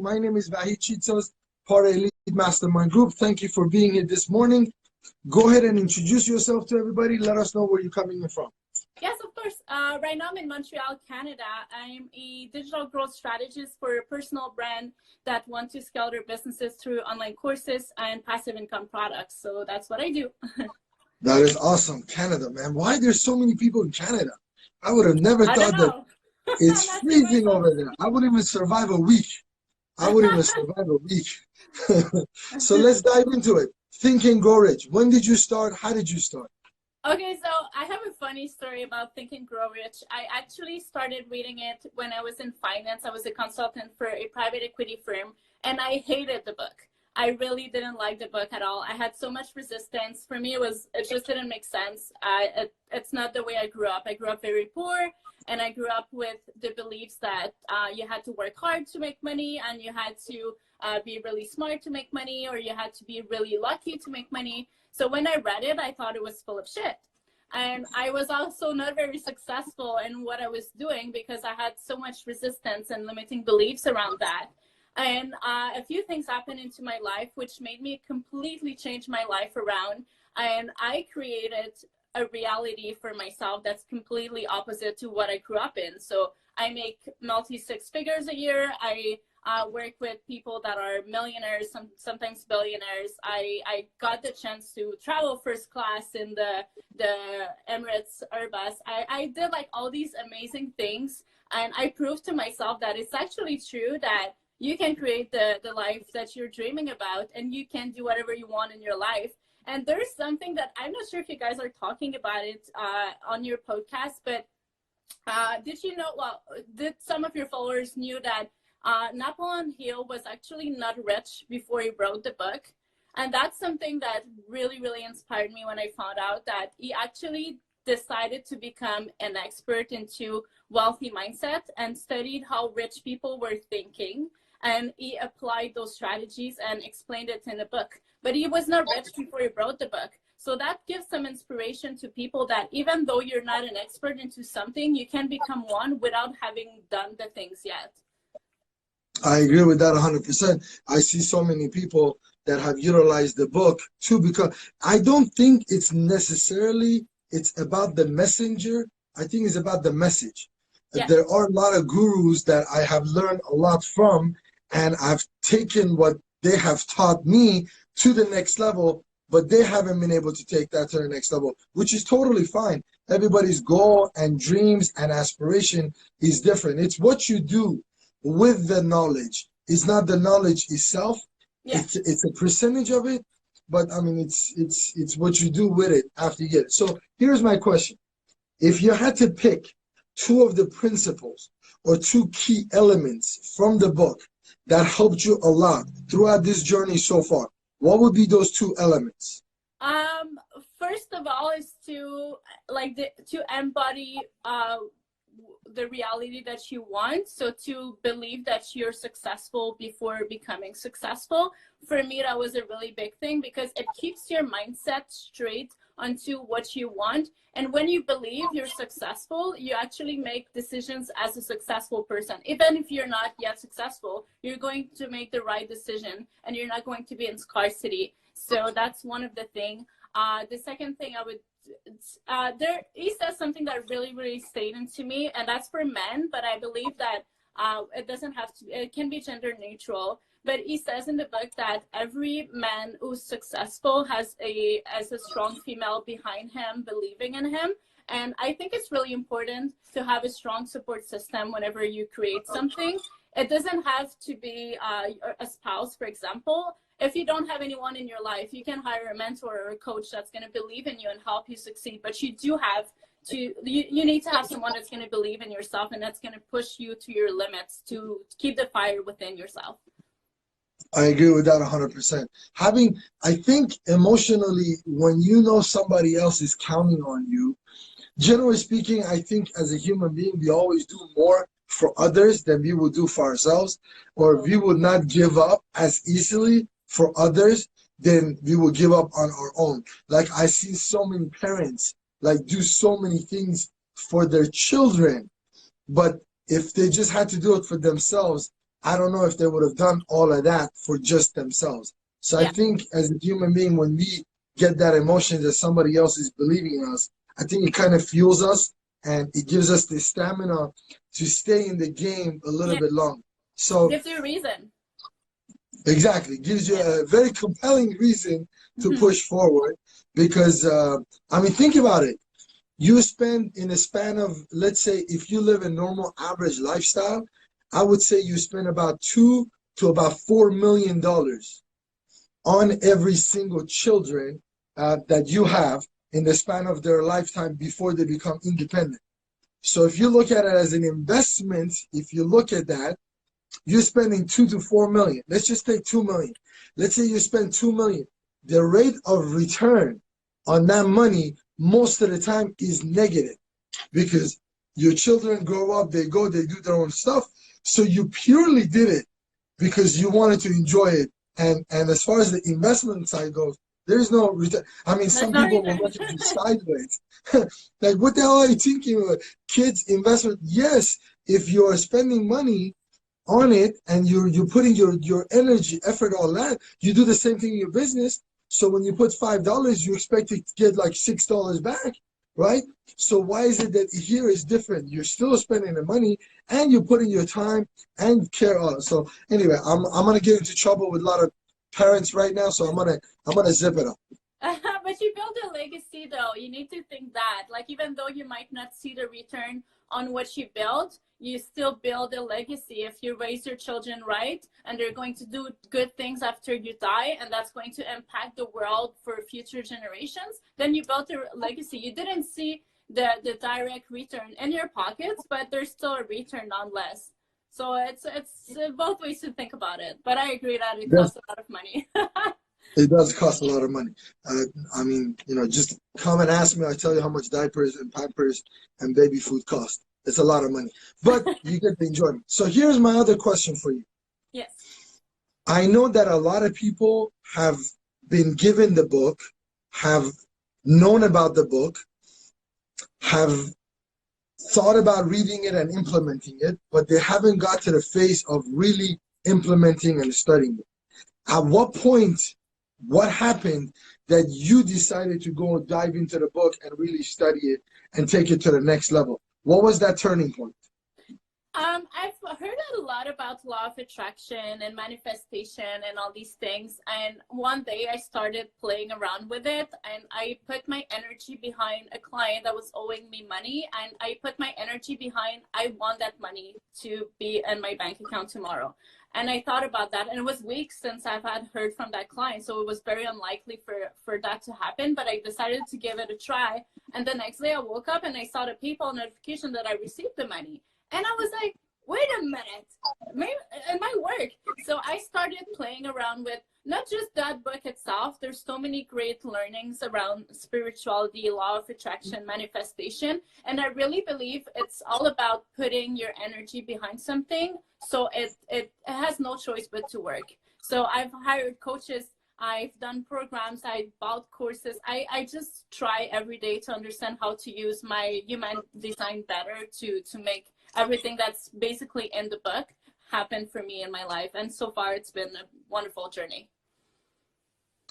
My name is Vahid Chitsos, part of Elite Mastermind Group. Thank you for being here this morning. Go ahead and introduce yourself to everybody. Let us know where you're coming in from. Yes, of course. Right now I'm in Montreal, Canada. I'm a digital growth strategist for a personal brand that want to scale their businesses through online courses and passive income products. So that's what I do. That is awesome. Canada, man. Why there's so many people in Canada? I would have never I don't thought that. know. It's I'm asking freezing myself over there. I wouldn't even survive a week. I wouldn't even survive a week. So let's dive into it. Think and Grow Rich. When did you start? How did you start? Okay, so I have a funny story about Think and Grow Rich. I actually started reading it when I was in finance. I was a consultant for a private equity firm, and I hated the book. I really didn't like the book at all. I had so much resistance. For me, it just didn't make sense. It's not the way I grew up. I grew up very poor, and I grew up with the beliefs that you had to work hard to make money, and you had to be really smart to make money, or you had to be really lucky to make money. So when I read it, I thought it was full of shit. And I was also not very successful in what I was doing because I had so much resistance and limiting beliefs around that. And a few things happened into my life, which made me completely change my life around. And I created a reality for myself that's completely opposite to what I grew up in. So I make multi-six figures a year. I work with people that are millionaires, sometimes billionaires. I got the chance to travel first class in the Emirates Airbus. I did like all these amazing things, and I proved to myself that it's actually true that you can create the life that you're dreaming about, and you can do whatever you want in your life. And there's something that I'm not sure if you guys are talking about it on your podcast, but did you know, did some of your followers knew that Napoleon Hill was actually not rich before he wrote the book? And that's something that really, really inspired me when I found out that he actually decided to become an expert into wealthy mindset and studied how rich people were thinking. And he applied those strategies and explained it in the book. But he was not rich before he wrote the book. So that gives some inspiration to people that even though you're not an expert into something, you can become one without having done the things yet. I agree with that 100%. I see so many people that have utilized the book too, because I don't think it's necessarily, it's about the messenger. I think it's about the message. Yeah. There are a lot of gurus that I have learned a lot from, and I've taken what they have taught me to the next level, but they haven't been able to take that to the next level, which is totally fine. Everybody's goal and dreams and aspiration is different. It's what you do with the knowledge. It's not the knowledge itself. Yeah. It's a percentage of it, but I mean, it's what you do with it after you get it. So here's my question. If you had to pick two of the principles or two key elements from the book that helped you a lot throughout this journey so far, what would be those two elements? First of all is to embody the reality that you want. So to believe that you're successful before becoming successful. For me, that was a really big thing because it keeps your mindset straight onto what you want. And when you believe you're successful, you actually make decisions as a successful person. Even if you're not yet successful, you're going to make the right decision and you're not going to be in scarcity. So that's one of the things. The second thing I would, he says something that really, really stayed into me, and that's for men, but I believe that it doesn't have to, it can be gender neutral. But he says in the book that every man who's successful has a strong female behind him, believing in him. And I think it's really important to have a strong support system whenever you create something. It doesn't have to be a spouse, for example. If you don't have anyone in your life, you can hire a mentor or a coach that's going to believe in you and help you succeed. But you do have to, you need to have someone that's going to believe in yourself and that's going to push you to your limits to keep the fire within yourself. I agree with that 100%. I think emotionally, when you know somebody else is counting on you, generally speaking, I think as a human being, we always do more for others than we would do for ourselves, or we would not give up as easily for others than we would give up on our own. Like I see so many parents like do so many things for their children, but if they just had to do it for themselves, I don't know if they would have done all of that for just themselves. So I Yeah. think as a human being, when we get that emotion that somebody else is believing in us, I think it kind of fuels us and it gives us the stamina to stay in the game a little Yeah. bit longer. So Gives you a reason. exactly, gives you Yeah. a very compelling reason to Hmm. push forward because, I mean, think about it. You spend in a span of, let's say, if you live a normal average lifestyle, I would say you spend about $2 to $4 million on every single children that you have in the span of their lifetime before they become independent. So if you look at it as an investment, if you look at that, you're spending 2 to 4 million. Let's just take 2 million. Let's say you spend 2 million. The rate of return on that money most of the time is negative because your children grow up, they go, they do their own stuff. So you purely did it because you wanted to enjoy it. And as far as the investment side goes, there's no return. I mean, There's some no people will return. look at you sideways. Like, what the hell are you thinking? Kids investment? Yes, if you're spending money on it and you're putting your energy, effort, all that, you do the same thing in your business. So when you put $5, you expect to get like $6 back, right? So why is it that here is different? You're still spending the money and you're putting your time and care on. So anyway, I'm gonna get into trouble with a lot of parents right now, so I'm gonna zip it up. But you build a legacy though. You need to think that. Like even though you might not see the return on what you build, you still build a legacy if you raise your children right and they're going to do good things after you die and that's going to impact the world for future generations, then you built a legacy. You didn't see the direct return in your pockets, but there's still a return nonetheless. So it's both ways to think about it. But I agree that it Yes, costs a lot of money. it does cost a lot of money. I mean, just come and ask me. I tell you how much diapers and Pampers and baby food cost. It's a lot of money, but you get the enjoyment. So here's my other question for you. Yes. I know that a lot of people have been given the book, have known about the book, have thought about reading it and implementing it, but they haven't got to the phase of really implementing and studying it. At what point, what happened that you decided to go dive into the book and really study it and take it to the next level? What was that turning point? I've heard a lot about law of attraction and manifestation and all these things. And one day I started playing around with it and I put my energy behind a client that was owing me money. And I put my energy behind, I want that money to be in my bank account tomorrow. And I thought about that. And it was weeks since I've had heard from that client. So it was very unlikely for that to happen. But I decided to give it a try. And the next day I woke up and I saw the PayPal notification that I received the money. And I was like, wait a minute, maybe it might work. So I started playing around with not just that book itself. There's so many great learnings around spirituality, law of attraction, manifestation. And I really believe it's all about putting your energy behind something. So it has no choice but to work. So I've hired coaches. I've done programs, I bought courses. I just try every day to understand how to use my human design better to make everything that's basically in the book happen for me in my life. And so far it's been a wonderful journey.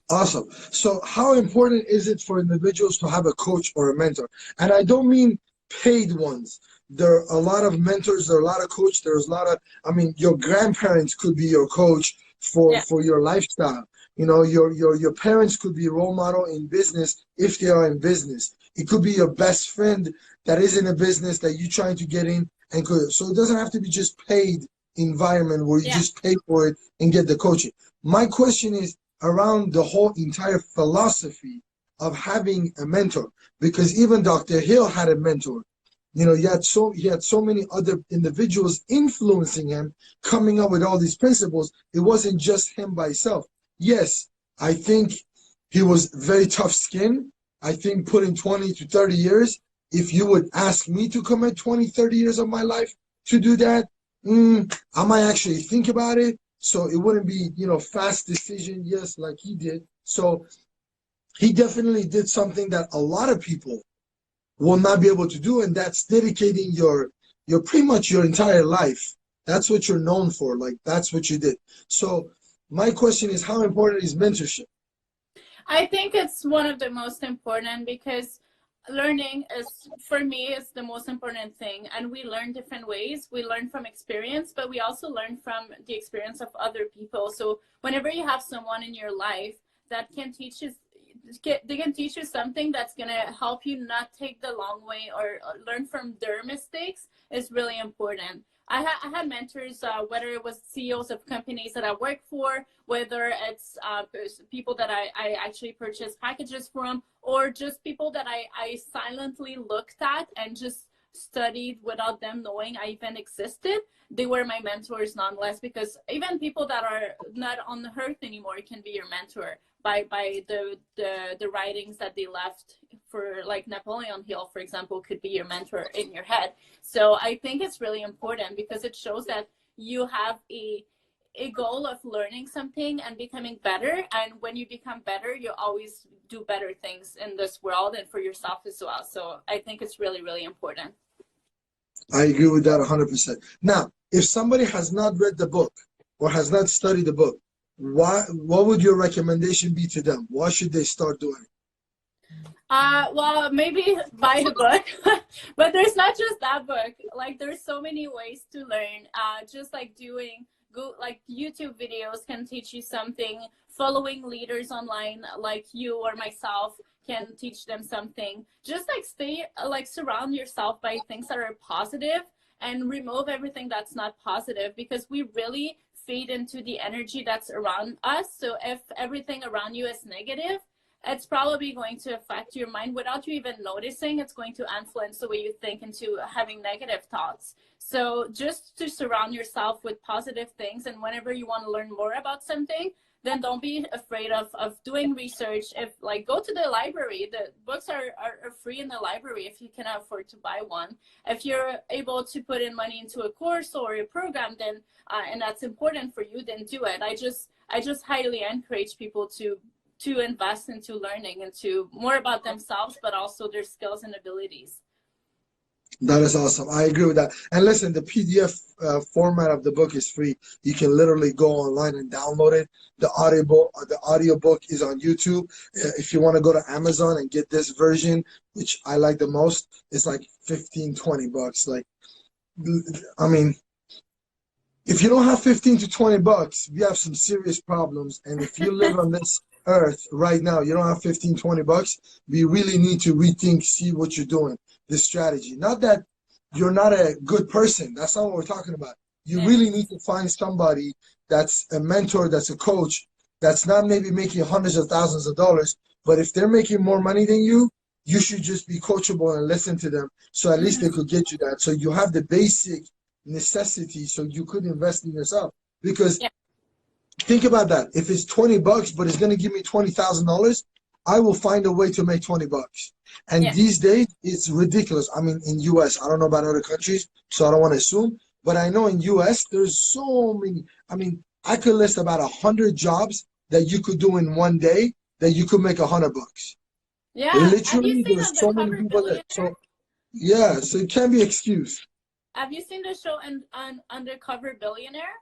Awesome. So how important is it for individuals to have a coach or a mentor? And I don't mean paid ones. There are a lot of mentors, there are a lot of coaches, there's a lot of, I mean, your grandparents could be your coach Yeah. for your lifestyle. Your parents could be a role model in business if they are in business. It could be your best friend that is in a business that you're trying to get in and could. So it doesn't have to be just paid environment where you Yeah. just pay for it and get the coaching. My question is around the whole entire philosophy of having a mentor, because even Dr. Hill had a mentor. He had so many other individuals influencing him, coming up with all these principles. It wasn't just him by himself. Yes, I think he was very tough skinned. I think put in 20 to 30 years. If you would ask me to commit 20, 30 years of my life to do that, I might actually think about it. So it wouldn't be, fast decision, yes, like he did. So he definitely did something that a lot of people will not be able to do, and that's dedicating your pretty much your entire life That's what you're known for. Like, that's what you did. So my question is, how important is mentorship? I think it's one of the most important because learning is, for me, is the most important thing. And we learn different ways. We learn from experience, but we also learn from the experience of other people. So whenever you have someone in your life that can teach you, they can teach you something that's going to help you not take the long way or learn from their mistakes is really important. I had mentors, whether it was CEOs of companies that I work for, whether it's people that I actually purchased packages from, or just people that I silently looked at and just studied without them knowing I even existed. They were my mentors nonetheless, because even people that are not on the earth anymore can be your mentor by the writings that they left. For like Napoleon Hill, for example, could be your mentor in your head. So I think it's really important because it shows that you have a goal of learning something and becoming better. And when you become better, you always do better things in this world and for yourself as well. So I think it's really, really important. I agree with that 100%. Now, if somebody has not read the book or has not studied the book, what would your recommendation be to them? What should they start doing? Well, maybe buy the book, but there's not just that book. Like, there's so many ways to learn. Just like like YouTube videos can teach you something. Following leaders online like you or myself can teach them something. Just like surround yourself by things that are positive and remove everything that's not positive, because we really feed into the energy that's around us. So if everything around you is negative, it's probably going to affect your mind without you even noticing. It's going to influence the way you think into having negative thoughts. So just to surround yourself with positive things, and whenever you want to learn more about something, then don't be afraid of doing research. If like, go to the library. The books are free in the library if you can afford to buy one. If you're able to put in money into a course or a program, then and that's important for you, then do it. I just highly encourage people to invest into learning, into more about themselves, but also their skills and abilities. That is awesome. I agree with that. And listen, the PDF format of the book is free. You can literally go online and download it. The audiobook is on YouTube. If you want to go to Amazon and get this version, which I like the most, it's like 15, 20 bucks. Like, I mean, if you don't have 15 to 20 bucks, we have some serious problems. And if you live on this earth right now, you don't have 15, 20 bucks, we really need to rethink, see what you're doing, this strategy. Not that you're not a good person. That's not what we're talking about. You really need to find somebody that's a mentor, that's a coach, that's not maybe making hundreds of thousands of dollars, but if they're making more money than you, you should just be coachable and listen to them. So at least they could get you that. So you have the basic necessity so you could invest in yourself. Because think about that. If it's 20 bucks, but it's going to give me $20,000, I will find a way to make 20 bucks. And these days, it's ridiculous. I mean, in US, I don't know about other countries, so I don't want to assume, but I know in US, there's so many. I mean, I could list about 100 jobs that you could do in one day that you could make 100 bucks. Yeah. Literally, there's so many people there. So, yeah, so it can't be excused. Have you seen the show Undercover Billionaire?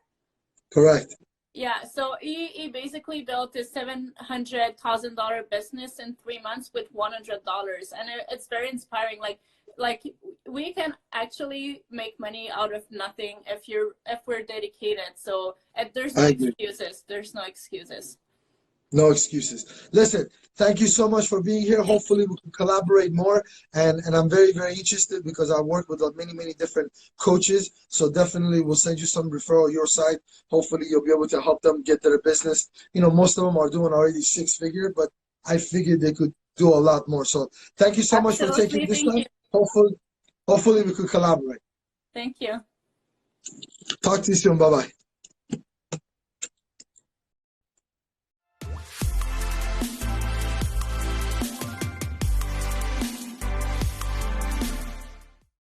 Correct. Yeah, so he basically built a $700,000 business in 3 months with $100, and it's very inspiring. Like we can actually make money out of nothing if we're dedicated. So there's no excuses. There's no excuses. No excuses. Listen, thank you so much for being here. Hopefully we can collaborate more. And I'm very, very interested because I work with many, many different coaches. So definitely we'll send you some referral your side. Hopefully you'll be able to help them get their business. You know, most of them are doing already 6-figure, but I figured they could do a lot more. So thank you so much for taking this time. Hopefully we could collaborate. Thank you. Talk to you soon. Bye-bye.